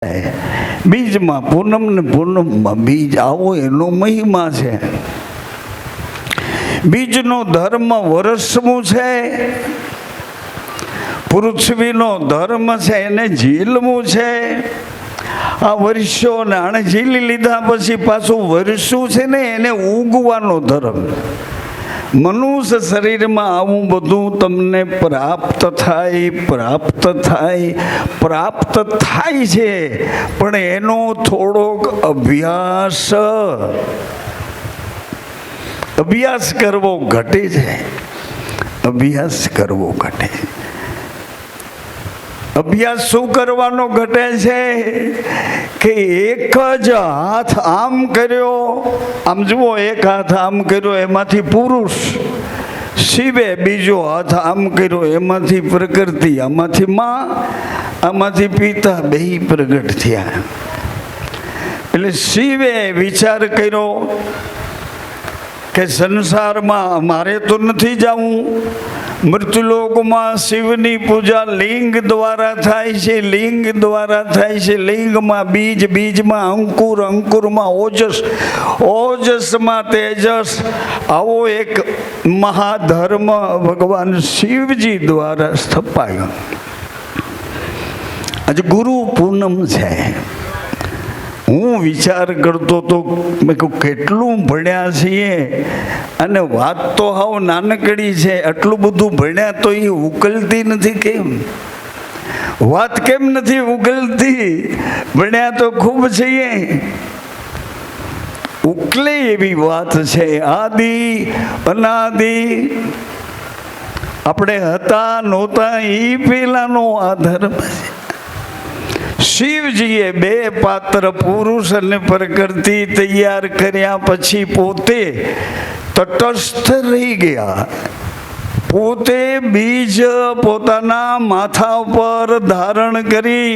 બીજમાં પૂનમ ને પૂનમમાં બીજ આવો એનો મહિમા છે. બીજનો ધર્મ વરસવું છે, પૃથ્વીનો ધર્મ છે એને ઝીલવું છે. આ વર્ષો ને આને ઝીલી લીધા પછી પાછું વર્ષું છે ને એને ઉગવાનો ધર્મ. મનુષ્ય શરીરમાં આવું બધું તમને પ્રાપ્ત થાય છે, પણ એનો થોડોક અભ્યાસ કરવો ઘટે છે. અભ્યાસ શું કરવાનો ઘટે છે કે એક જ હાથ આમ કર્યો, આમ જુઓ, એક હાથ આમ કર્યો એમાંથી પુરુષ શિવે, બીજો હાથ આમ કર્યો એમાંથી પ્રકૃતિ, આમાંથી માં, આમાંથી પિતા, બેય પ્રગટ થયા. એટલે શિવે વિચાર કર્યો કે સંસારમાં મારે તો નથી જવું. મૃત્યુલોકમાં શિવની પૂજા લિંગ દ્વારા થાય છે, લિંગમાં બીજ, બીજમાં અંકુર, અંકુરમાં ઓજસ, ઓજસમાં તેજસ. આવો એક મહાધર્મ ભગવાન શિવજી દ્વારા સ્થપાયો. આજે ગુરુ પૂનમ છે. હું વિચાર કરતો તો મેં કહું કેટલું ભણ્યા છીએ અને વાત તો હાવ નાનકડી છે. આટલું બધું ભણ્યા તો એ ઉકલતી નથી. કેમ વાત કેમ નથી ઉકલતી? ભણ્યા તો ખૂબ છીએ, ઉકલે એવી વાત છે. આદિ અનાદિ આપણે હતા નહોતા એ પેલાનો આધાર છે. શિવજીએ બે પાત્ર પુરુષ અને પ્રકૃતિ તૈયાર કર્યા પછી પોતે તટસ્થ રહી ગયા. પોતે બીજ પોતાના માથા પર ધારણ કરી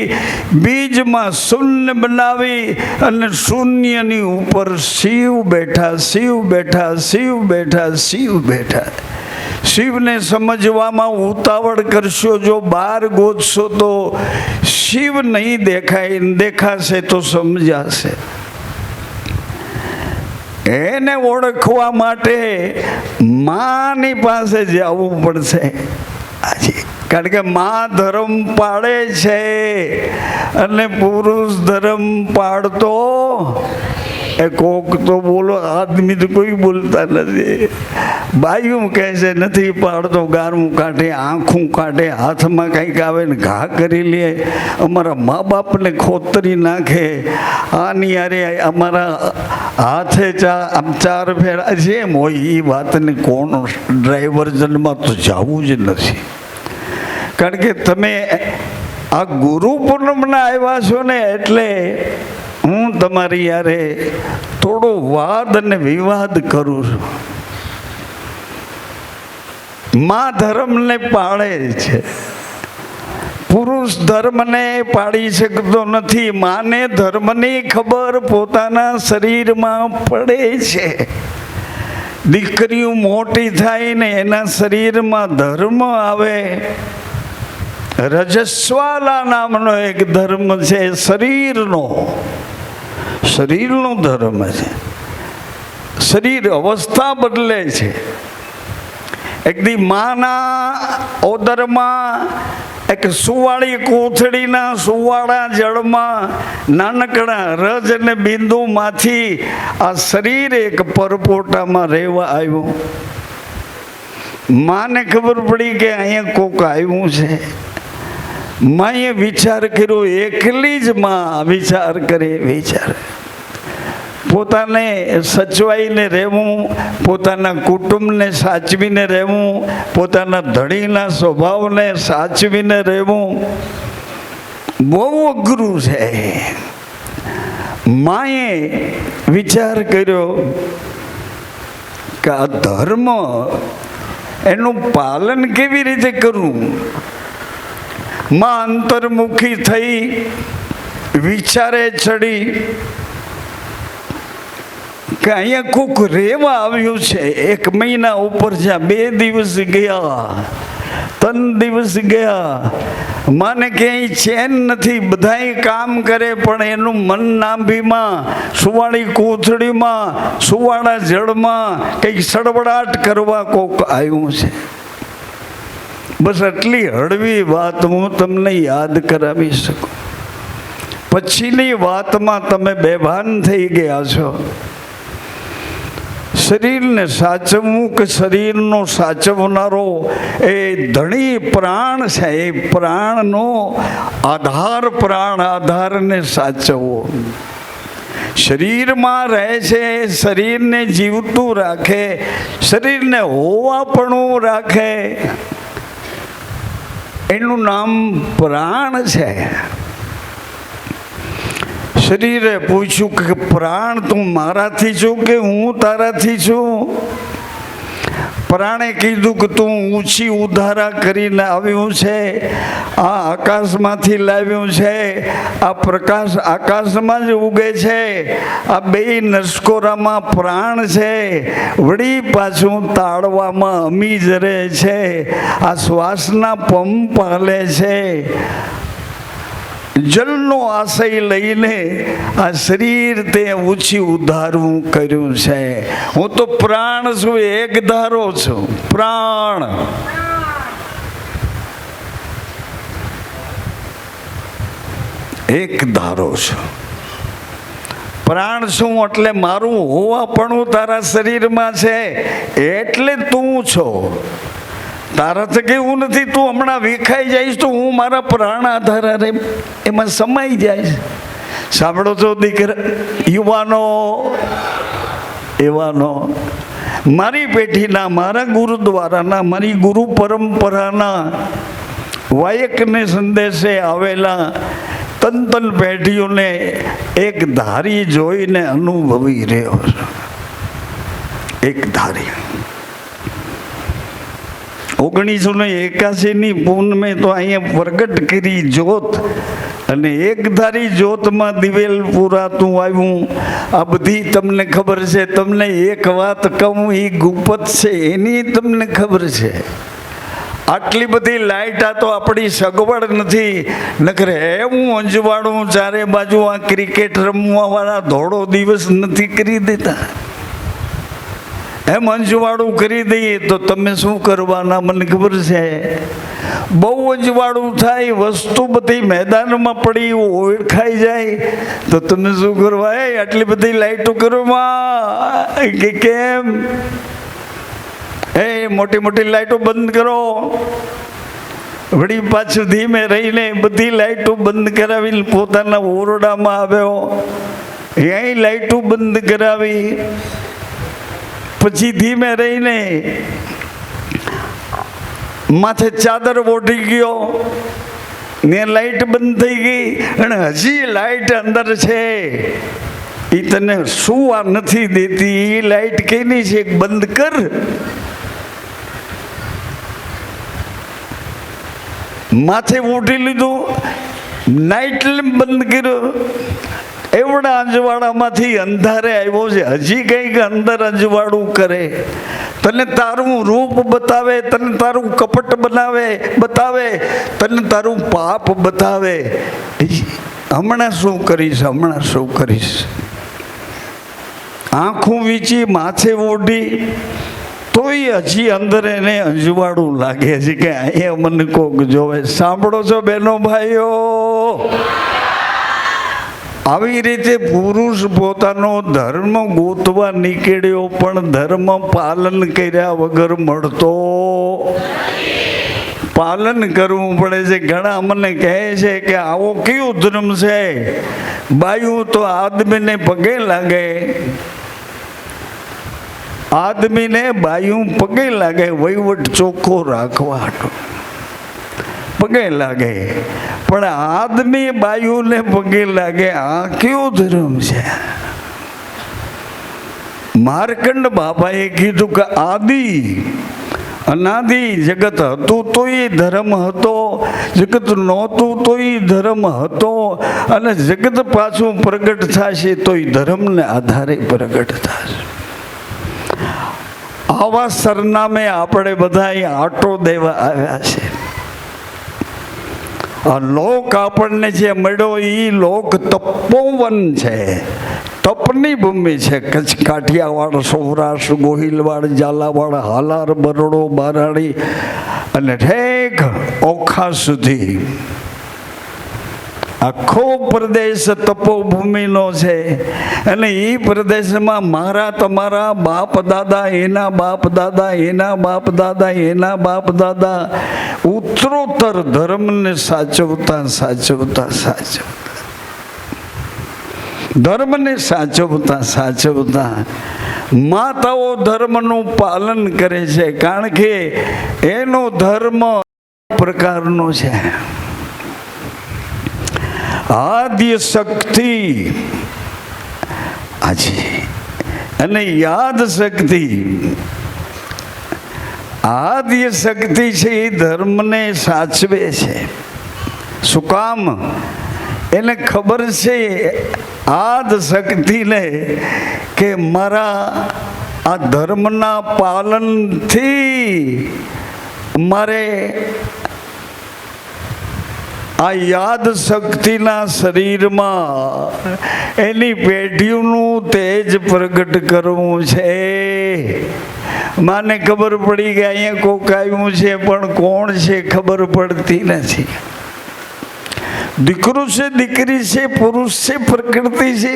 બીજમાં શૂન્ય બનાવી અને શૂન્યની ઉપર શિવ બેઠા. શિવને સમજવામાં ઉતાવળ કરશો, જો બહાર ગોતશો તો શિવ નહીં દેખાશે તો સમજાશે. એને ઓળખવા માટે માની પાસે જવું પડશે આજે, કારણ કે મા ધર્મ પાળે છે અને પુરુષ ધર્મ પાળતો એ કોક તો બોલો, આદમી તો કોઈ બોલતા નથી. બાયું કહે છે નથી પાડતો, ગારું કાઢે, આંખું કાઢે, હાથમાં કંઈક આવે ને ઘા કરી લે, અમારા મા બાપને ખોતરી નાખે. આની યારે અમારા હાથે આમ ચાર ફેરા છે એમ હોય. એ વાતને કોણ ડ્રાઈવર્જનમાં તો જવું જ નથી. કારણ કે તમે આ ગુરુ પૂનમના આવ્યા છો ને, એટલે હું તમારી યારે થોડો વાદ અને વિવાદ કરું છું. મા ધર્મને પાળે છે, પુરુષ ધર્મને પાળી શકતો નથી. માને ધર્મની ખબર પોતાના શરીરમાં પડે છે. દીકરીઓ મોટી થાય ને એના શરીરમાં ધર્મ આવે. રજસ્વાલા નામનો એક ધર્મ છે, શરીરનો ધર્મ છે. શરીર અવસ્થા બદલે છે. એક દી માના ઓદરમાં એક સુવાળી કોથળીના સુવાળા જળમાં નાનકડા રજ અને બિંદુમાંથી આ શરીર એક પરપોટામાં રહેવા આવ્યું. માને ખબર પડી કે અહીંયા કોક આવ્યું છે. માએ વિચાર કર્યો, એકલી જ માં વિચાર કરે. પોતાને સચવાઈને રહેવું, પોતાના કુટુંબને સાચવીને રહેવું, પોતાના ધણીના સ્વભાવને સાચવીને રહેવું બહુ અઘરું છે. માએ વિચાર કર્યો કે આ ધર્મ એનું પાલન કેવી રીતે કરવું. માં અંતર્મુખી થઈ વિચારે ચડી કે અહીંયા કોક રેવા આવ્યું છે. 1 મહિના ઉપર જ્યાં 2 દિવસ ગયા 3 દિવસ ગયા, માને ક્યાંય ચેન નથી, બધાય કામ કરે પણ એનું મન નાભીમાં, સુવાળી કોથળીમાં, સુવાળા જળમાં કંઈક સડબડાટ કરવા કોક આવ્યું છે. બસ આટલી હળવી વાત હું તમને યાદ કરાવી શકું. પછીની વાતમાં તમે બેભાન થઈ ગયા છો. શરીરને સાચવવું કે શરીરનો સાચવનારો એ ધણી પ્રાણ છે. એ પ્રાણનો આધાર, પ્રાણ આધારને સાચવવો. શરીરમાં રહે છે, શરીરને જીવતું રાખે, શરીરને હોવાપણું રાખે, એનું નામ પ્રાણ છે. શરીરે પૂછ્યું કે પ્રાણ તું મારાથી છું કે હું તારાથી છું? પ્રાણે કીધું કે તું ઊંચી ઉધારા કરીને આવ્યું છે, આ આકાશમાંથી લાવ્યું છે, આ પ્રકાશ આકાશમાં જ ઉગે છે, આ 2 નસકોરામાં પ્રાણ છે, વળી પાછું તાળવામાં અમી જરે છે, આ શ્વાસના પંપ હાલે છે. જલનો આશય લઈને આ શરીર તે ઊંચી ઉધારવું કર્યું છે. હું તો પ્રાણ છું, એક ધારો છું. પ્રાણ એક ધારો છું. પ્રાણ છું એટલે મારું હોવાપણું તારા શરીરમાં છે, એટલે તું છો. તારાથી કેવું નથી તું હમણાં વિખાઈ જઈશ તો હું મારા પ્રાણ આધારે એમાં સમાઈ જાય. સાંભળો છો દીકરા, યુવાનો, મારી પેઢીના, મારા ગુરુદ્વારાના, મારી ગુરુ પરંપરાના વાયકને સંદેશે આવેલા તન પેઢીઓને એક ધારી જોઈને અનુભવી રહ્યો છું. એક ધારી 1981ની પૂનમે તો અહીંયા પ્રગટ કરી જ્યોત, અને એક ધારી જ્યોતમાં દિવેલ પૂરાતું આવ્યું. આ બધી તમને ખબર છે. તમને એક વાત કહું, એ ગુપ્ત છે, એની તમને ખબર છે. આટલી બધી લાઇટ આ તો આપણી સગવડ નથી. નકરે હું અંજવાળું ચારે બાજુ આ ક્રિકેટ રમવાવાળા ધોળો દિવસ નથી કરી દેતા. એમ અંજવાળું કરી દઈએ તો તમે શું કરવાના મને ખબર છે. બહુ અંજવાળું થાય, વસ્તુ બધી મેદાનમાં પડી ઓળખાઈ જાય તો તમે શું કરવા? આટલી બધી લાઈટો કરવામાં કે કેમ? મોટી મોટી લાઈટો બંધ કરો. વળી પાછું ધીમે રહીને બધી લાઈટો બંધ કરાવીને પોતાના ઓરડામાં આવ્યો, અહીં લાઈટો બંધ કરાવી. પછી ધીમે રહીને માથે ચાદર ઓઢી ગયો ને લાઈટ બંધ થઈ ગઈ, અને હજી લાઈટ અંદર છે. એ તને સુવા નથી દેતી. એ લાઈટ કેની છે? બંધ કર. માથે ઉઠી લીધું, નાઇટ લેમ્પ બંધ કર્યો. એવડા અંજવાળામાંથી અંધારે આવ્યો છે, હજી કંઈક અંદર અંજવાળું કરે. તને તારું રૂપ બતાવે, તને તારું કપટ બતાવે, તને તારું પાપ બતાવે. હમણાં શું કરીશ? આંખું વીંચી માથે ઓઢી તોય હજી અંદર એને અંજવાળું લાગે છે કે અહીંયા મને કોક જોવે. સાંભળો છો બહેનો ભાઈઓ? આવી રીતે પુરુષ પોતાનો ધર્મ ગોતવા નીકળ્યો, પણ ધર્મ પાલન કર્યા વગર મળતો. પાલન કરવું પડે છે. ઘણા મને કહે છે કે આવો કયો ધર્મ છે? બાયું તો આદમીને પગે લાગે, આદમીને બાયું પગે લાગે, વહીવટ ચોખ્ખો રાખવા પગે લાગે, પણ આદમી બાયુને પગે લાગે. આ કયો ધર્મ છે? માર્કંડ બાપાએ કીધું કે આદિ અનાદિ જગત હતું તો એ ધર્મ હતો, જગત નહોતું તો એ ધર્મ હતો, અને જગત પાછું પ્રગટ થશે તો એ ધર્મને આધારે પ્રગટ થશે. આવા સરનામે આપણે બધા આંટો દેવા આવ્યા છે. આ લોક આપણને જે મળ્યો એ લોક તપોવન છે, તપની ભૂમિ છે. કચ્છ, કાઠિયાવાડ, સૌરાષ્ટ્ર, ગોહિલવાડ, ઝાલાવાડ, હાલાર, બરોડો, બારાડી અને ઠેક ઓખા સુધી આખો પ્રદેશ તપોભૂમિનો છે. અને એ પ્રદેશમાં મારા તમારા બાપ દાદા, એના બાપ દાદા, એના બાપ દાદા, એના બાપ દાદા ઉત્તરોત્તર ધર્મને સાચવતા સાચવતા સાચવતા, ધર્મને સાચવતા સાચવતા માતાઓ ધર્મનું પાલન કરે છે. કારણ કે એનો ધર્મ પ્રકારનો છે. આદ્ય શક્તિ આજે અને યાદ શક્તિ. આદ્ય શક્તિ છે એ ધર્મને સાચવે છે. શું કામ? એને ખબર છે આદ શક્તિને કે મારા આ ધર્મના પાલનથી મારે આ યાદ શક્તિના શરીરમાં એની પેઢીઓનું તેજ પ્રગટ કરવું છે. માને ખબર પડી કે અહીંયા કોક આવ્યું છે, પણ કોણ છે ખબર પડતી નથી. દીકરો છે, દીકરી છે, પુરુષ છે, પ્રકૃતિ છે.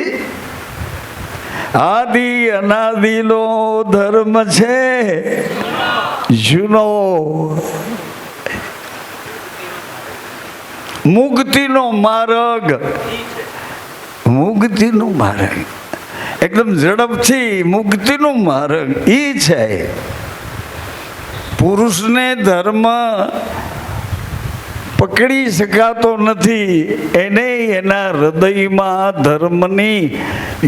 આદિ અનાદિનો ધર્મ છે જૂનો. મુક્તિનો માર્ગ, મુક્તિનો માર્ગ એકદમ ઝડપથી મુક્તિનો માર્ગ એ છે. પુરુષને ધર્મ પકડી શકાતો નથી. એને એના હૃદયમાં ધર્મની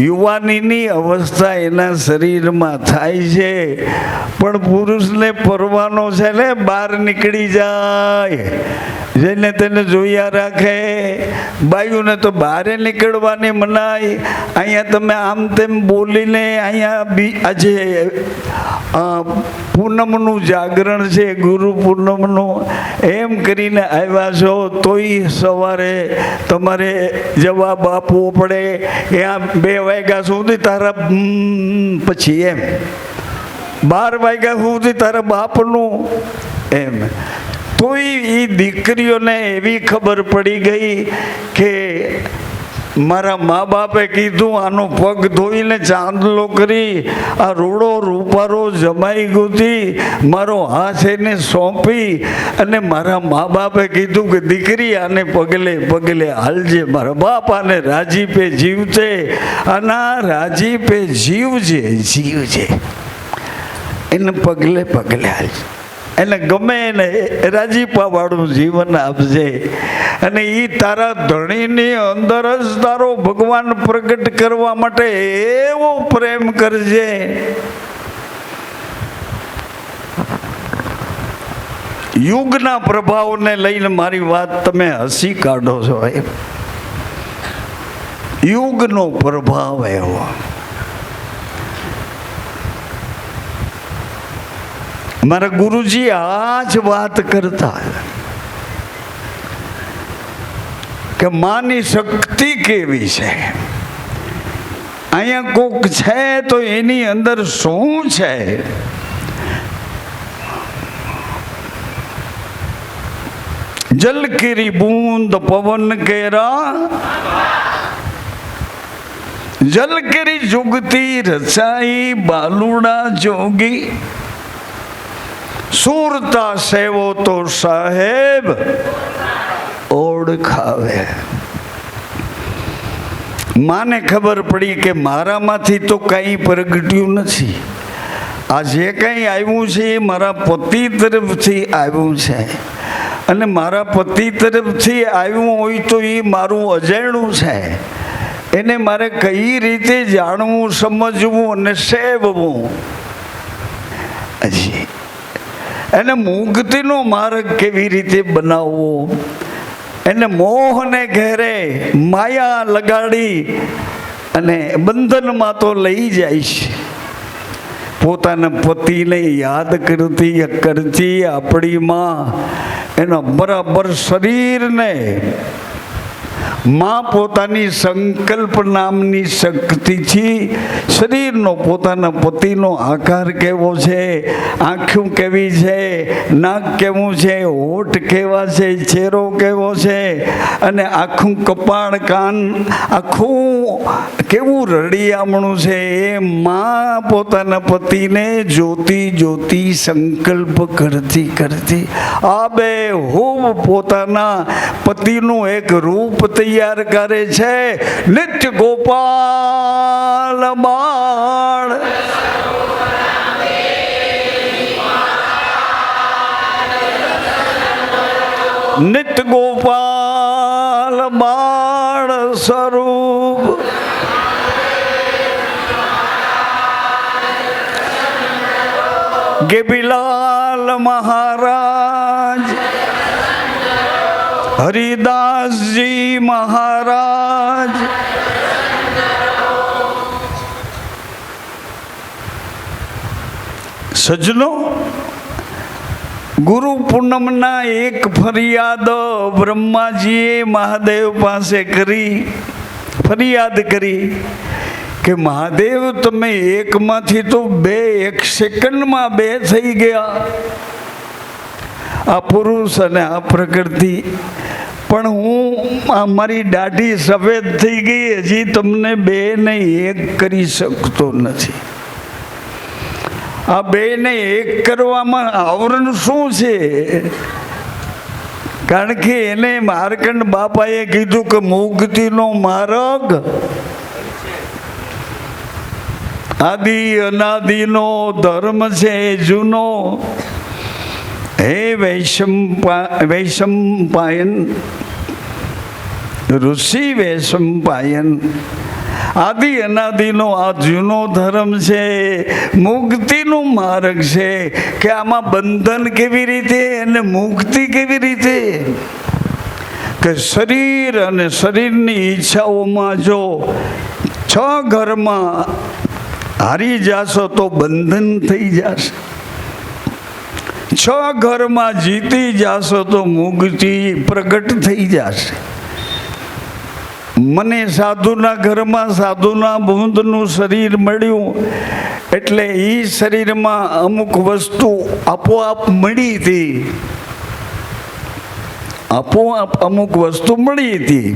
યુવાનીની અવસ્થા એના શરીરમાં થાય છે. પણ પુરુષને પરવાનો છે ને બહાર નીકળી જાય, જેને તેને જોયા રાખે. બાયુને તો બહાર નીકળવાની મનાય. અહીંયા તમે આમ તેમ બોલીને અહીંયા આજે પૂનમનું જાગરણ છે, ગુરુ પૂનમનું, એમ કરીને આવ્યા છો તોય સવારે તમારે જવાબ આપવો પડે. ત્યાં 2 વાગ્યા સુધી તારા પછી એમ 12 વાગ્યા સુધી તારા બાપનું એમ. તોય એ દીકરીઓને એવી ખબર પડી ગઈ કે મારા મા બાપે કીધું આનો પગ ધોઈને ચાંદલો કરી આ રૂડો રૂપારો જમાઈ ગોતી મારો હાથ એને સોંપી અને મારા મા બાપે કીધું કે દીકરી આને પગલે પગલે હાલજે. મારા બાપ આને રાજીપે જીવતે, આના રાજીપે જીવજે જીવજે, એને પગલે પગલે હાલજે, એને ગમે એને રાજીપાવાળું જીવન આપજે. અને એ તારા ધણીની અંદર જ તારો ભગવાન પ્રગટ કરવા માટે એવો પ્રેમ કરજે. યુગના પ્રભાવને લઈને મારી વાત તમે હસી કાઢો છો. યુગનો પ્રભાવ એવો. મારા ગુરુજી આ જ વાત કરતા કે માની શક્તિ કેવી છે. અહીંયા કોક છે તો એની અંદર શું છે? જલ કેરી બૂંદ પવન કેરા, જલ કેરી જુગતી રચાઈ બાલુડા જોગી, સુરતા સેવો તો સાહેબ ઓળખાવે. માને ખબર પડી કે મારામાંથી તો કંઈ પ્રગટ્યું નથી. આ જે કંઈ આવ્યું છે એ મારા પતિ તરફથી આવ્યું છે. અને મારા પતિ તરફથી આવ્યું હોય તો એ મારું અજાણ્યું છે. એને મારે કઈ રીતે જાણવું, સમજવું અને સેવવું. હજી એને મુક્તિનો માર્ગ કેવી રીતે બનાવવો, એને મોહને ઘેરે માયા લગાડી અને બંધનમાં તો લઈ જાય છે. પોતાના પતિને યાદ કરતી આપણી માં એના બરાબર શરીરને માં પોતાની સંકલ્પ નામની શક્તિથી શરીરનો પોતાના પતિનો આકાર કેવો છે, આંખો કેવી છે, નાક કેવું છે, હોઠ કેવા છે, ચહેરો કેવો છે, અને આખું કપાળ કાન આખું કેવું રળિયામણું છે, એ માં પોતાના પતિને જોતી સંકલ્પ કરતી આ બે હું પોતાના પતિનું એક રૂપ તૈયાર કરે છે. નિત્ય ગોપાલ બાળ નિત્ય ગોપાલ બાળ સ્વરૂપ ગેબીલાલ મહારાજ, હરિદાસજી મહારાજ, સજ્જનો, ગુરુ પૂનમના એક ફરિયાદ બ્રહ્માજીએ મહાદેવ પાસે ફરિયાદ કરી કે મહાદેવ તમે એકમાંથી તો બે, એક સેકન્ડમાં બે થઈ ગયા, આ પુરુષ અને આ પ્રકૃતિ, પણ હું મારી દાઢી સફેદ થઈ ગઈ, હજી તમને બેને એક કરી શકતો નથી. આ બેને એક કરવામાં આવરણ શું છે? કારણ કે એને માર્કંડ બાપાએ કીધું કે મુક્તિનો માર્ગ આદિ અનાદિનો ધર્મ છે જૂનો. હે વૈશંપાયન ઋષિ વૈશંપાયન, આદિ અનાદિનો આ જૂનો ધર્મ છે, મુક્તિનો માર્ગ છે. કે આમાં બંધન કેવી રીતે અને મુક્તિ કેવી રીતે? કે શરીર અને શરીરની ઈચ્છાઓમાં જો 6 ઘરમાં હારી જાશો તો બંધન થઈ જશે, 6 ઘરમાં જીતી જાશો તો મુક્તિ પ્રગટ થઈ જશે. મને સાધુના ઘરમાં સાધુના બુંદનું શરીર મળ્યું, એટલે એ શરીરમાં અમુક વસ્તુ આપોઆપ મળી હતી, આપોઆપ અમુક વસ્તુ મળી હતી.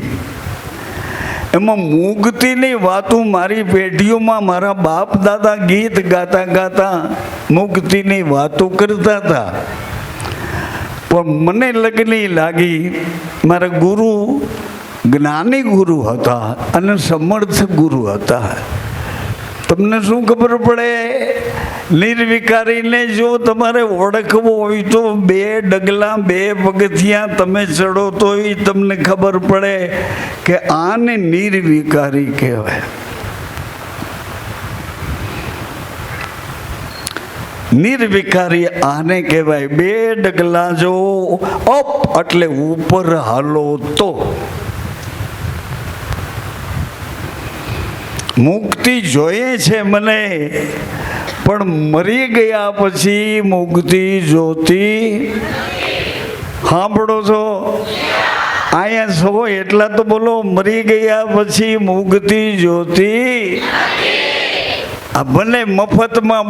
એમાં મુક્તિની વાતો મારી પેઢીઓમાં મારા બાપ દાદા ગીત ગાતા મુક્તિની વાતો કરતા હતા. પણ મને લગની લાગી મારા ગુરુ જ્ઞાની ગુરુ હતા અને સમર્થ ગુરુ હતા. તમને શું ખબર પડે? નિર્વિકારીને જો તમારે ઓળખવો હોય તો 2 ડગલા 2 પગથિયાં તમે ચડો તો તમને ખબર પડે કે આને નિર્વિકારી કહેવાય. નિર્વિકારી આને કહેવાય. 2 ડગલા જો અપ એટલે ઉપર હાલો તો મુક્તિ જોઈએ છે મને, પણ મરી ગયા પછી મુક્તિ જોતી. સાંભળો છો? અહીંયા છો એટલા તો બોલો, મરી ગયા પછી મુક્તિ જોતી. આ ભલે મફતમાં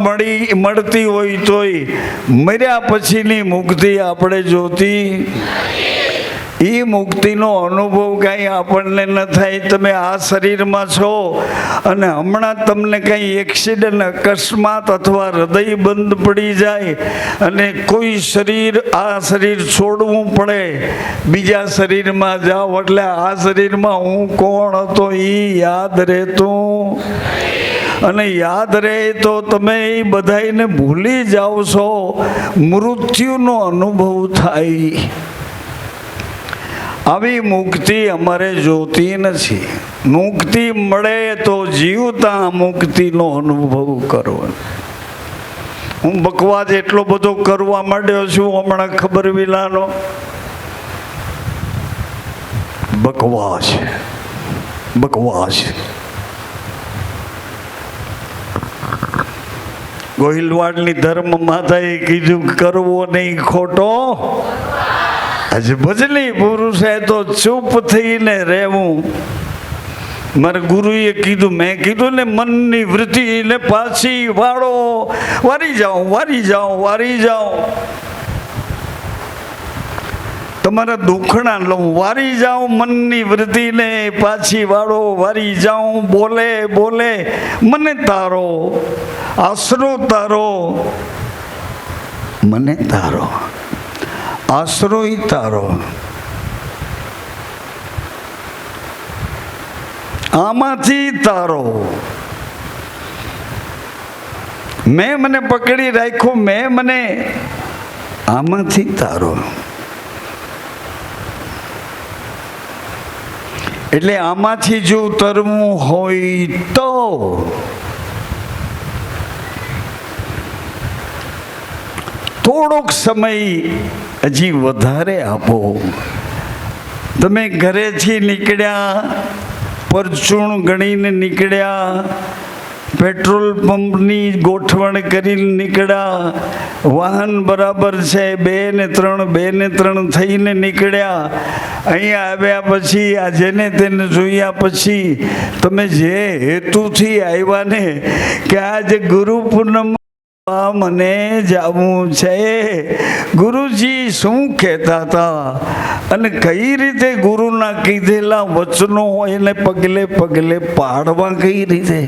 મળતી હોય તોય મર્યા પછીની મુક્તિ આપણે જોતી. એ મુક્તિનો અનુભવ કાંઈ આપણને ન થાય. તમે આ શરીરમાં છો અને હમણાં તમને કંઈ એક્સિડન્ટ, અકસ્માત અથવા હૃદય બંધ પડી જાય અને કોઈ આ શરીર છોડવું પડે, બીજા શરીરમાં જાઓ, એટલે આ શરીરમાં હું કોણ હતો એ યાદ રહેતું. અને યાદ રહે તો તમે એ બધાને ભૂલી જાઓ છો, મૃત્યુનો અનુભવ થાય. આવી મુક્તિ અમારે જોતી નથી. મુક્તિ મળે તો જીવતા મુક્તિનો અનુભવ કરવો. હું બકવાસ એટલો બધો કરવા માંડ્યો છું હમણાં, ખબર વિલાનો બકવાસ. ગોહિલવાડની ધર્મ માતાએ કીધું કરવો નહીં ખોટો. આજે ભજની પુરુષે તો ચૂપ થઈને રહેવું. મારા ગુરુએ કીધું, મેં કીધું ને મનની વૃત્તિને પાછી વાળો. વારી જાઓ, વારી જાઓ, વારી જાઓ. તમારા દુખણા લઉં, વારી જાઓ મનની વૃત્તિને પાછી વાળો. વારી જાઓ, બોલે બોલે મને તારો, આશરો તારો, મને તારો, આશરોય તારો. આમાંથી તારો. મેં મને પકડી રાખ્યો, મેં મને આમાંથી તારો. એટલે આમાંથી જો તરવું હોય તો થોડોક સમય હજી વધારે આપો. તમે ઘરેથી નીકળ્યા, પરચૂણ ગણીને નીકળ્યા, પેટ્રોલ પંપની ગોઠવણ કરીને નીકળ્યા, વાહન બરાબર છે, 2 ને 3 2 ને 3 થઈને નીકળ્યા. અહીંયા આવ્યા પછી આ જેને તેને જોયા પછી તમે જે હેતુથી આવ્યા ને કે આજે ગુરુ પૂનમ મને જવું છે, ગુરુજી શું કહેતા હતા અને કઈ રીતે ગુરુના કીધેલા વચનો એને પગલે પગલે પાડવા કઈ રીતે.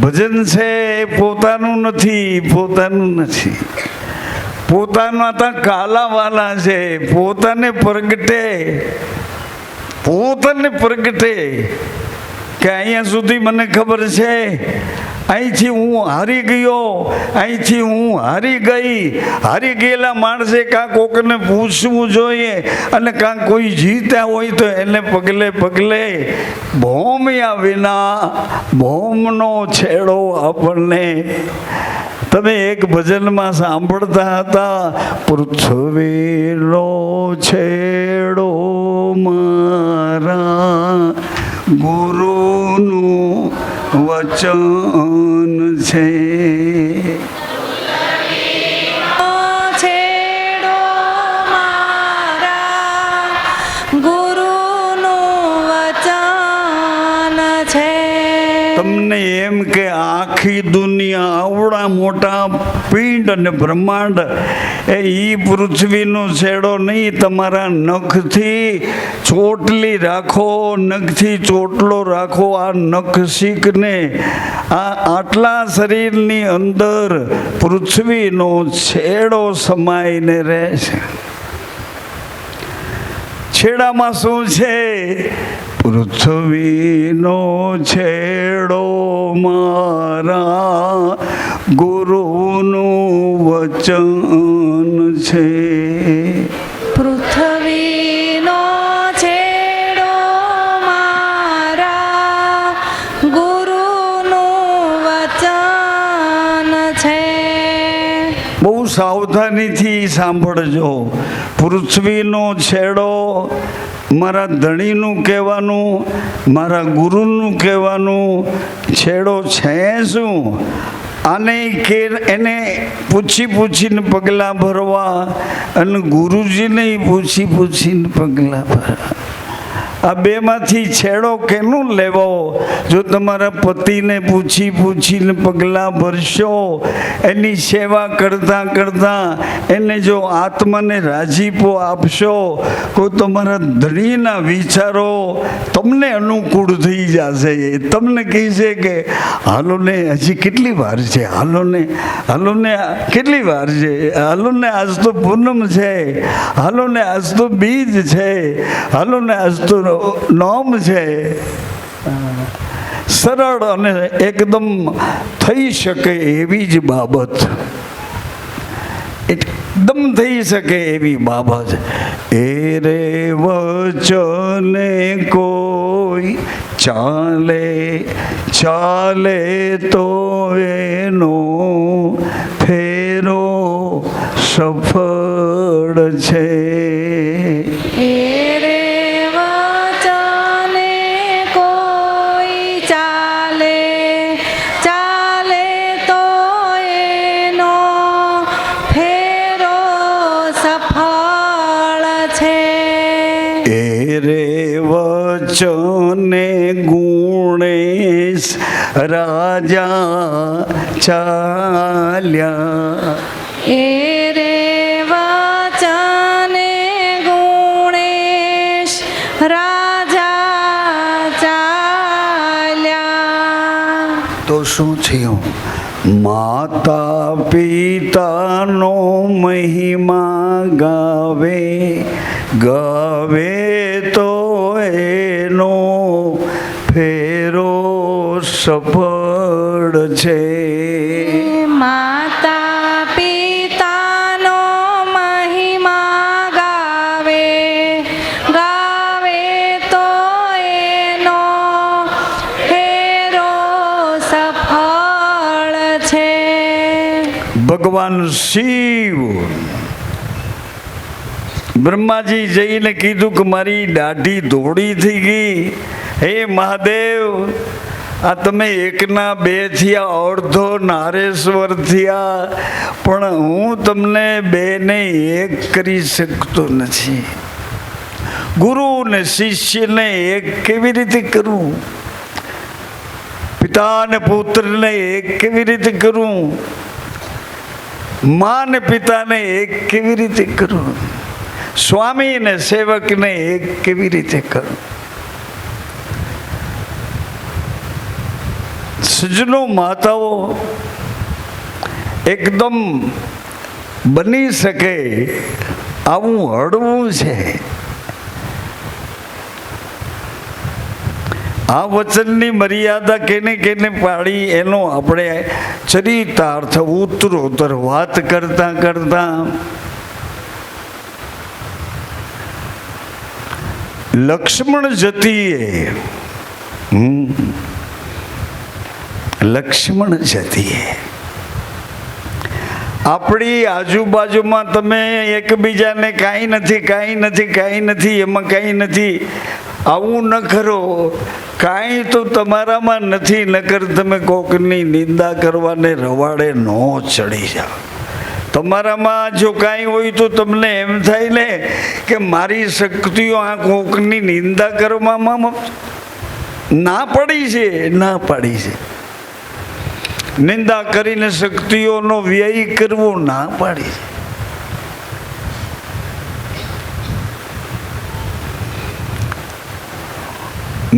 ભજન છે એ પોતાનું નથી, પોતાનું નથી. પોતાના તો કાલાવાલા છે. પોતાને પ્રગટે, પોતાને પ્રગટે કે અહીંયા સુધી મને ખબર છે, અહીંથી હું હારી ગયો, અહીંથી હું હારી ગઈ. હારી ગયેલા માણસે કાં કોકને પૂછવું જોઈએ અને કાં કોઈ જીત્યા હોય તો એને પગલે પગલે ભોમ્યા વિના ભોમનો છેડો આપણને. તમે એક ભજનમાં સાંભળતા હતા, પૃથ્વીનો છેડો મારા ગુરુનું વચન છે. છેડો મારા ગુરુનું વચન છે. તમને એમ કે આખી દુનિયા આવડા મોટા પિંડ અને બ્રહ્માંડ એ પૃથ્વીનો છેડો નહીં. તમારા નખથી ચોટલી રાખો, નખથી ચોટલો રાખો આ નખ શીખને. આટલા શરીરની અંદર પૃથ્વીનો છેડો સમાઈને રહે છે. છેડામાં શું છે? પૃથ્વીનો છેડો મારા ગુરુનું વચન છે. પૃથ્વીનો છેડો મારા ગુરુનું વચન છે. બહુ સાવધાનીથી સાંભળજો. પૃથ્વીનો છેડો મારા ધણીનું કહેવાનું, મારા ગુરુનું કહેવાનું. છેડો છે શું? આને કે એને પૂછી પૂછીને પગલાં ભરવા અને ગુરુજીને પૂછી પૂછીને પગલાં ભરવા. આ બેમાંથી છેડો કેનું લેવો? જો તમારા પતિને પૂછી પૂછીને પગલાં ભરશો, એની સેવા કરતાં કરતાં એને જો આત્માને રાજીપો આપશો, તો તમારા ધણીના વિચારો તમને અનુકૂળ થઈ જશે. એ તમને કહેશે કે હાલો ને, હજી કેટલી વાર છે, હાલો ને, હાલો ને, કેટલી વાર છે, હાલો ને, આજ તો પૂનમ છે, હાલો ને, આજ તો બીજ છે, હાલો ને, આજ તો નોમ છે. સરળ અને એકદમ થઈ શકે એવી જ બાબત, એકદમ થઈ શકે એવી બાબત. એ રે વચને કોઈ ચાલે ચાલે તો એનો ફેરો સફળ છે. એ રે વચને કોઈ ચાલે રે વચને ગુણેશ રાજા ચાલ્યા. એ રે વચને ગુણેશ રાજા ચાલ્યા. તો શું થયું? માતા પિતાનો મહિમા ગાવે ગાવે તો એનો ફેરો સફળ છે. માતા પિતાનો મહિમા ગાવે ગાવે તો એનો ફેરો સફળ છે. ભગવાન શિવ બ્રહ્માજી જઈને કીધું કે મારી દાઢી ધોળી થઈ ગઈ. હે મહાદેવ, આ તમે એકના બે થયા, અર્ધો નારેશ્વર થયા, પણ હું તમને બેને એક કરી શકતો નથી. ગુરુ ને શિષ્યને એક કેવી રીતે કરું? પિતા ને પુત્રને એક કેવી રીતે કરું? મા ને પિતાને એક કેવી રીતે કરું? સ્વામી ને સેવકને એક કેવી રીતે કરું? સજ્જનો માતાઓ, એકદમ બની શકે આવું હળવું છે. આ વચનની મર્યાદા કેને કેને પાડી એનો આપણે ચરિતાર્થ ઉત્તરોત્તર વાત કરતા કરતા લક્ષ્મણ જતીએ લક્ષ્મણ જતીએ આપણી આજુબાજુમાં તમે એકબીજાને કાંઈ નથી કાંઈ નથી કાંઈ નથી એમાં કાંઈ નથી આવું ન કરો. કાંઈ તો તમારામાં નથી, નકર તમે કોકની નિંદા કરવાને રવાડે ન ચડી જાઓ. તમારામાં જો કાંઈ હોય તો તમને એમ થાય ને કે મારી શક્તિઓ આ કોકની નિંદા કરવામાં ના પડી છે, ના પાડી છે. નિંદા કરીને શક્તિઓનો વ્યય કરવો ના પાડી છે.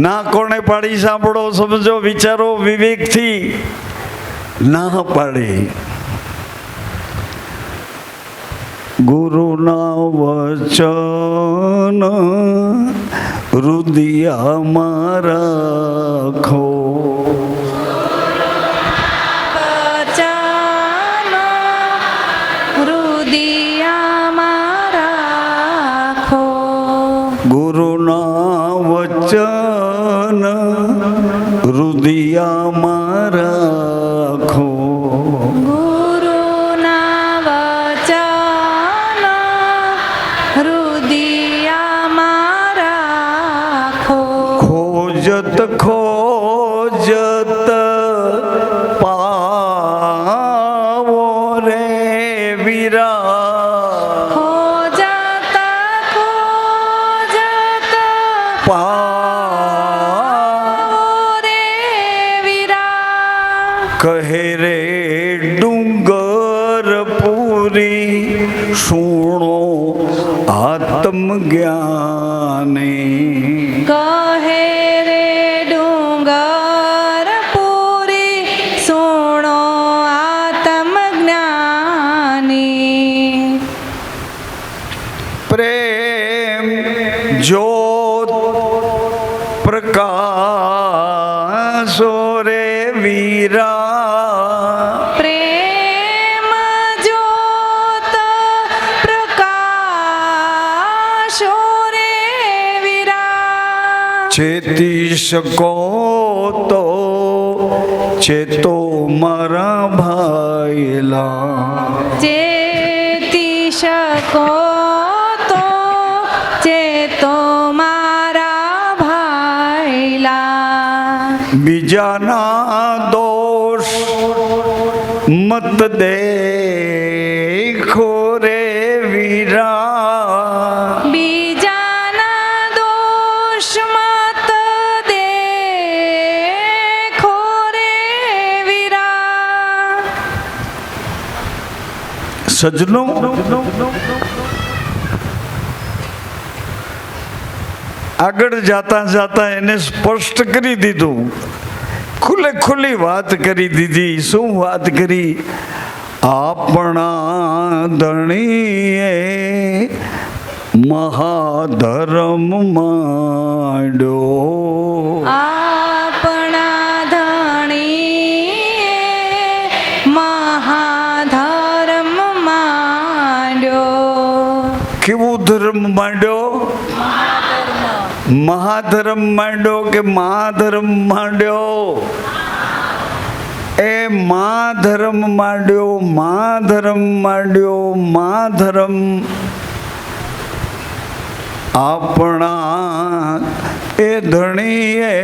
ના કોણે પાડી? સાંભળો, સમજો, વિચારો વિવેકથી. ના પાડી ગુરુના વચન હૃદયમાં રાખો. વચન હૃદયમાં રાખો. ગુરુના વચન હૃદયમાં રાખો. ખોજત ખોજત પાવો રે વીરા. ખોજત ખોજત પાવો રે વીરા. કહે રે ડુંગર પૂરી સુણો આત્મજ્ઞાને. કહે રે ડુંગર પૂરી સુણો આત્મજ્ઞાની. પ્રેમ જ્યોત પ્રકાશો રે વીરા. પ્રેમ જ્યોત પ્રકાશો રે વીરા. ચેતી શકો તો ચેતો મારા ભાઈલા. ચેતી શકો તો ચેતો મારા ભાઈલા. બીજાના દોષ મત દેખો રે વીરા. બીજાના અકસ્માત દેખો રે વીરા. સજનો, આગળ જાતા જાતા એને સ્પષ્ટ કરી દીધું, ખુલ્લે ખુલ્લી વાત કરી દીધી. શું વાત કરી? આપણા ધણીએ મહાધર્મ માંડ્યો. આપણા ધણીએ મહાધર્મ માંડ્યો. કેવો ધર્મ માંડ્યો? મહાધર્મ માંડ્યો કે મહાધર્મ માંડ્યો? એ મહાધર્મ માંડ્યો, મહાધર્મ માંડ્યો, મહાધર્મ. આપણા એ ધણીએ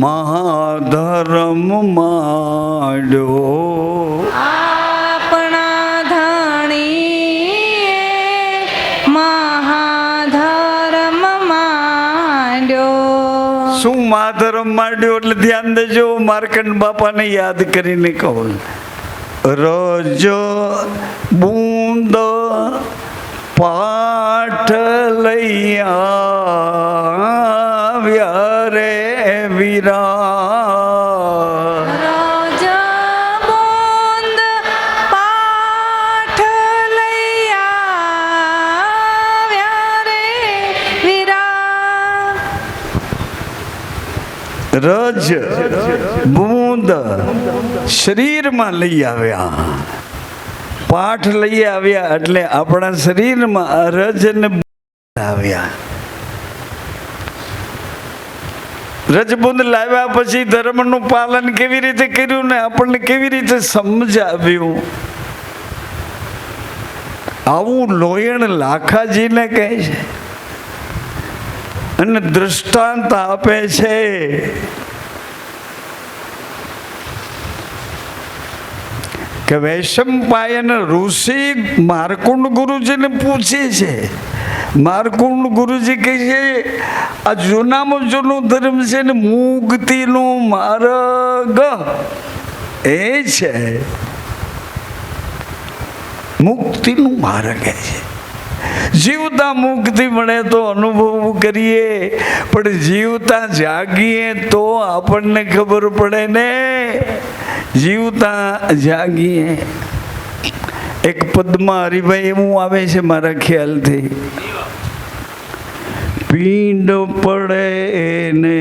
મહાધર્મ માંડ્યો. આપણા ધણીએ મહાધર્મ માંડ્યો. શું મહાધર્મ માંડ્યો? એટલે ધ્યાન દેજો, માર્કંડ બાપાને યાદ કરીને કહું. રજ બૂંદ પાઠ લઈ આવ્યા રે વીરા. રજબોંદ પાઠ લઈ આવ્યા રે વીરા. રજ બૂંદ શરીરમાં લઈ આવ્યા, પાઠ લઈ આવ્યા એટલે આપણા શરીરમાં રજ ને બૂંદ આવ્યા. રજબુંદ લાવ્યા પછી ધર્મનું પાલન કેવી રીતે કર્યું ને આપણને કેવી રીતે સમજાવ્યું. આવું લોયણ લાખાજીને કહે છે અને દૃષ્ટાંત આપે છે. કે વૈશંપાયન ઋષિ માર્કુંડ ગુરુજીને પૂછે છે. માર્કુંડ ગુરુજી કહે છે આ જૂનામાં જૂનું ધર્મ છે ને મુક્તિનો માર્ગ એ છે, મુક્તિનું માર્ગ એ છે. જીવતા મુક્તિ મળે તો અનુભવ કરીએ, પણ જીવતા જાગીએ તો આપણને ખબર પડે ને. જીવતા જાગીએ. એક પદમાં હરિભાઈ એવું આવે છે મારા ખ્યાલથી, પિંડ પડે ને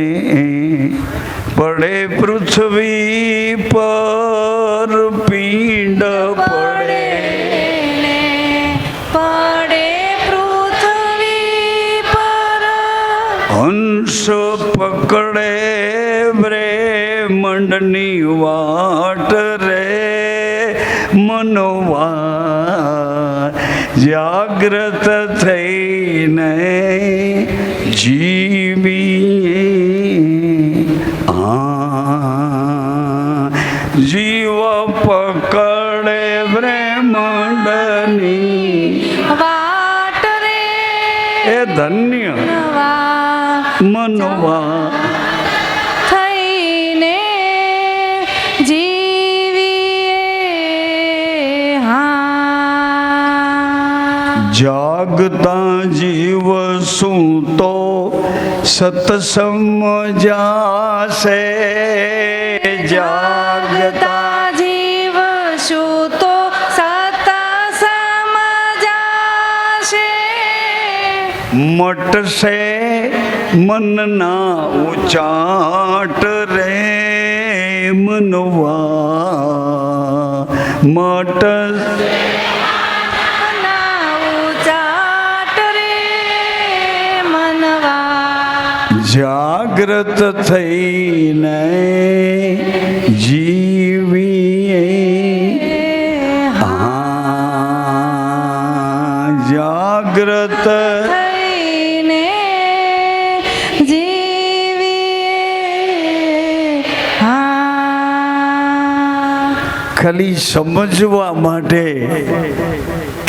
પડે પૃથ્વી પર, પિંડ પડે પડે પૃથ્વી પર. હંસ પકડે બ્રહ્માંડની વાટ રે મનવા, જાગ્રત થઈને જીવીએ. જીવ પકડે બ્રહ્માંડની વાટ રે એ ધન્ય મનવા, થઈને જીવીએ. જાગતા જીવ શું તો સત્સંગ જાશે. જાગતા જીવ શું તો સતા સમજાશે. મટશે મનના ઉચાટ રે મનવા, મટ જાગ્રત થઈને જીવીએ. જાગ્રત થઈને જીવીએ. ખાલી સમજવા માટે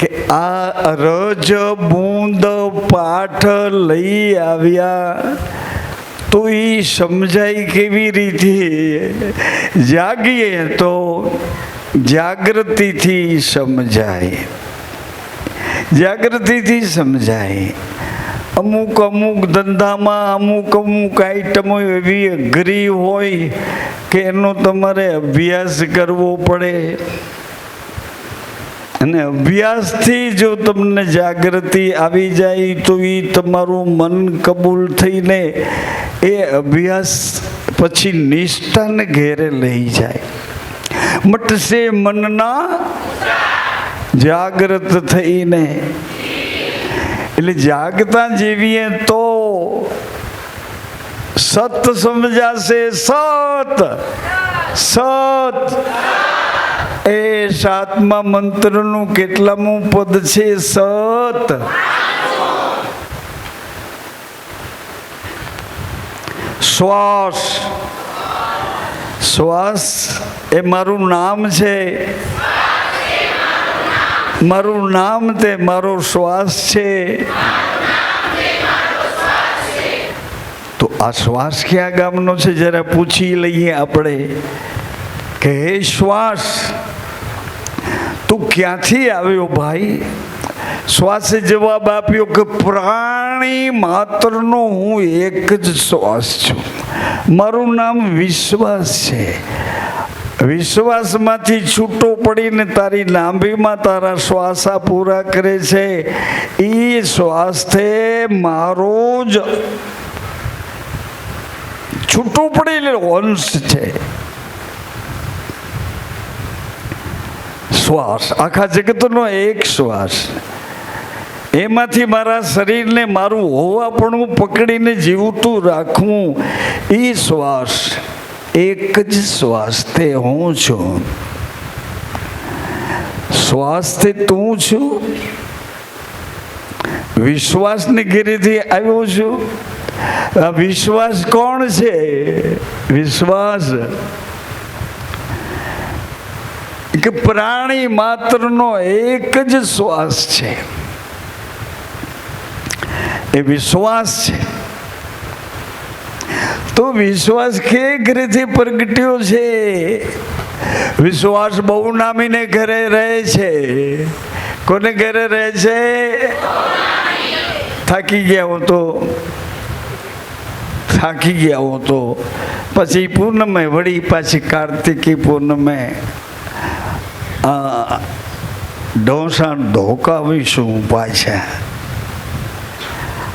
કે આ રજ બૂંદ પાઠ લઈ આવ્યા તો એ સમજાય કેવી રીતે? જાગીએ તો જાગૃતિથી સમજાય, જાગૃતિથી સમજાય. અમુક અમુક ધંધામાં અમુક અમુક આઈટમો એવી અઘરી હોય કે એનો તમારે અભ્યાસ કરવો પડે, અને અભ્યાસથી જો તમને જાગૃતિ આવી જાય તો એ તમારું મન કબૂલ થઈને એ અભ્યાસ પછી નિષ્ઠાને ઘેરે લઈ જાય. મટશે મનના જાગૃત થઈને. એટલે જાગતા જીવીએ તો સત સમજાશે. સત સત એ 7મા મંત્રનું કેટલામું પદ છે? સત. શ્વાસ, શ્વાસ એ મારું નામ છે. મારું નામ તે મારો શ્વાસ છે. તો આ શ્વાસ ક્યાં ગામનો છે જરા પૂછી લઈએ આપણે કે હે શ્વાસ તું ક્યાંથી આવ્યો ભાઈ? શ્વાસે જવાબ આપ્યો કે પ્રાણી માત્રનો હું એક જ શ્વાસ છું. મારું નામ વિશ્વાસ છે. વિશ્વાસમાંથી છૂટો પડીને તારી નાભીમાં તારા શ્વાસા પૂરા કરે છે. એ શ્વાસથી મારો જ છૂટો પડેલો અંશ છે. શ્વાસ આખા જગતનો એક શ્વાસ. એમાંથી મારા શરીરને મારું હોવાપણું પકડીને જીવતું રાખવું. એ શ્વાસ એક જ શ્વાસ તે હું છું. શ્વાસ તે તું છું. વિશ્વાસની ઘેરેથી આવ્યો છું. આ વિશ્વાસ કોણ છે? વિશ્વાસ કે પ્રાણી માત્રનો એક જ શ્વાસ છે. એ વિશ્વાસ છે. તો વિશ્વાસ કે ઘરેથી પ્રગટ્યો છે? વિશ્વાસ બહુ નામીને ઘરે રહે છે. કોને ઘરે રહે છે? થાકી ગયા હો તો, થાકી ગયા હો તો પછી પૂનમે વળી પાછી કાર્તિકી પૂનમે ઢોસા ધોકાવીશું પાછા.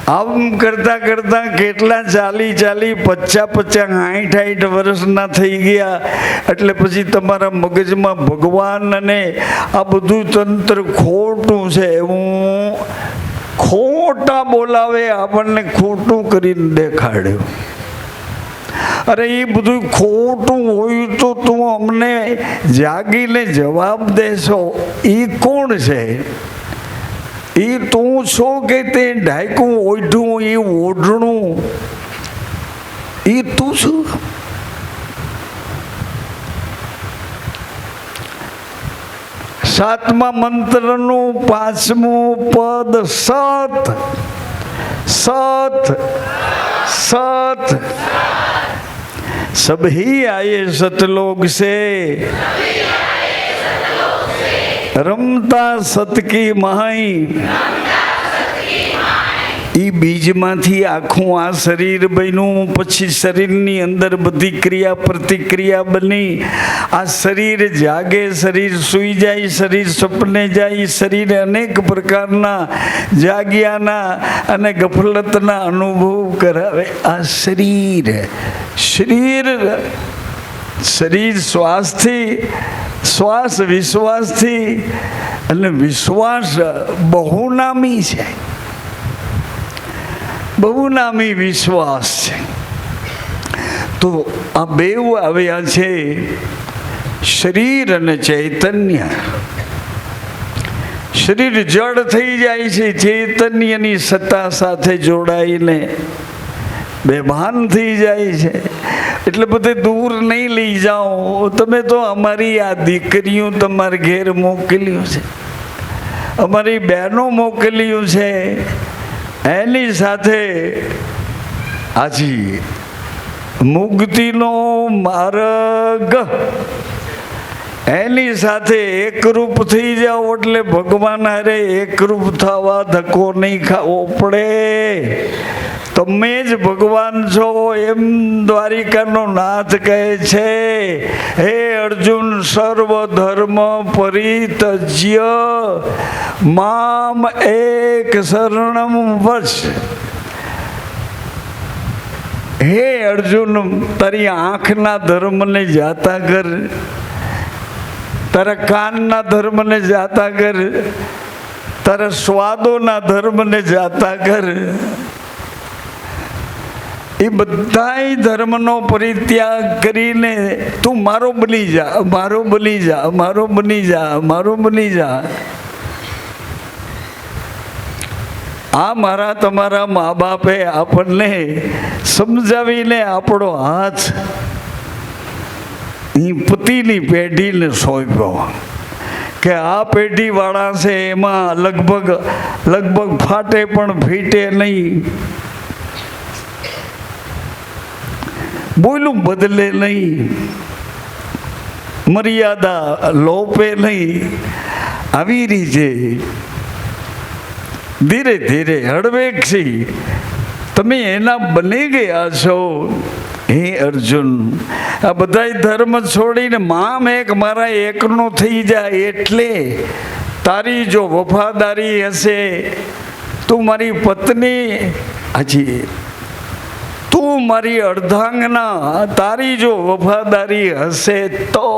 આમ કરતા કરતા કેટલા 40 50 60 વર્ષના થઈ ગયા. એટલે પછી તમારા મગજમાં ભગવાન અને આ બધું તંત્ર ખોટું છે એવું ખોટા બોલાવે, આપણને ખોટું કરીને દેખાડ્યું. અરે એ બધું ખોટું હોય તો તું અમને જાગીને જવાબ દેશો. એ કોણ છે? એ તું છો કે તે ઢાંકું ઓઢું એ ઓઢણું? એ તું છું. સાતમા મંત્રનું 5મું પદ સત. સત સત સભી આયે સતલોક સે રમતા સતકી મહાઈ. એ બીજમાંથી આખું આ શરીર બન્યું. પછી શરીરની અંદર બધી ક્રિયા પ્રતિક્રિયા બની. આ શરીર જાગે, શરીર સૂઈ જાય, શરીર સપને જાય, શરીર અનેક પ્રકારના જાગ્યાના અને ગફલતના અનુભવ કરાવે. આ શરીર શરીર શરીર શ્વાસથી, શ્વાસ વિશ્વાસથી, અને વિશ્વાસ બહુનામી છે. બહુનામી વિશ્વાસ છે. તો આ બેવ આવ્યા છે, શરીર અને ચૈતન્ય. શરીર જડ થઈ જાય છે, ચૈતન્યની સત્તા સાથે જોડાઈને બેભાન થઈ જાય છે. એટલે બધે દૂર નહીં લઈ જાઓ. તમે તો અમારી આ દીકરીઓ તમારા ઘેર મોકલ્યું છે. અમારી બહેનો મોકલ્યું છે, એની સાથે આજી મુક્તિનો માર્ગ, એની સાથે એકરૂપ થઈ જાઓ એટલે ભગવાન હારે એકરૂપ થવા ધક્કો નહીં ખાવો પડે. તમે જ ભગવાન છો એમ દ્વારિકાનો નાથ કહે છે. હે અર્જુન, સર્વ ધર્મ પરિત્યજ્ય મામ એક શરણમ વશ. હે અર્જુન, તારી આંખના ધર્મને જાતા કર, તારા કાનના ધર્મને જાતા કર, તારા સ્વાદોના ધર્મને જાતા કર. એ બધાય ધર્મનો પરિત્યાગ કરીને તું મારો બની જા, મારો બની જા, મારો બની જા, મારો બની જા. આ મારા તમારા મા બાપે આપણને સમજાવીને આપણો હાથ પતિની પેઢીને સોંપ્યો કે આ પેઢીવાળા છે એમાં લગભગ ફાટે પણ ફીટે નહીં, બોલું બદલે નહીં, મર્યાદા લોપે નહીં. આવી રીતે ધીરે ધીરે હળવેકથી તમે એના બની ગયા છો. હે અર્જુન, આ બધાય ધર્મ છોડીને મામ એક, મારા એકનો થઈ જાય. એટલે તારી જો વફાદારી હશે, તું મારી પત્ની, હજી તું મારી અર્ધાંગના, તારી જો વફાદારી હશે તો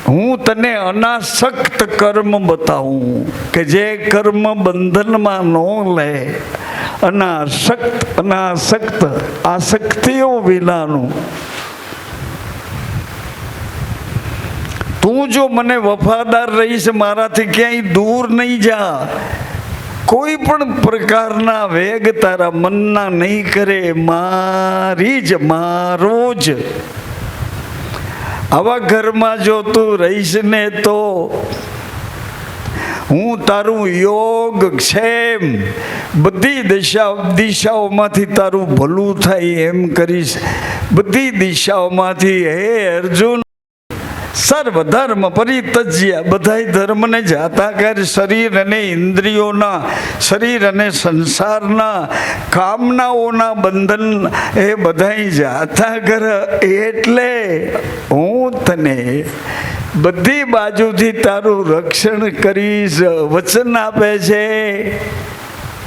હું તને અનાસક્ત કર્મ બતાવું કે જે કર્મ બંધનમાં ન લે. અનાસક્ત આસક્તિઓ વિનાનું. તું જો મને વફાદાર રહીશ, મારાથી ક્યાંય દૂર નહીં જા, કોઈ પણ પ્રકારના વેગ તારા મનના નહીં કરે, મારી જ, મારો જ. આવા ઘરમાં જો તું રહીશ ને તો હું તારું યોગ ક્ષેમ બધી દિશાઓમાંથી તારું ભલું થાય એમ કરીશ. બધી દિશાઓમાંથી. હે અર્જુન, સર્વધર્મ પરિત્યજ્ય, બધાય ધર્મને જાતા કર. શરીર અને ઇન્દ્રિયોના, શરીર અને સંસારના કામનાઓના બંધન એ બધાય જાતા કર. એટલે હું તને બધી બાજુથી તારું રક્ષણ કરીશ. વચન આપે છે.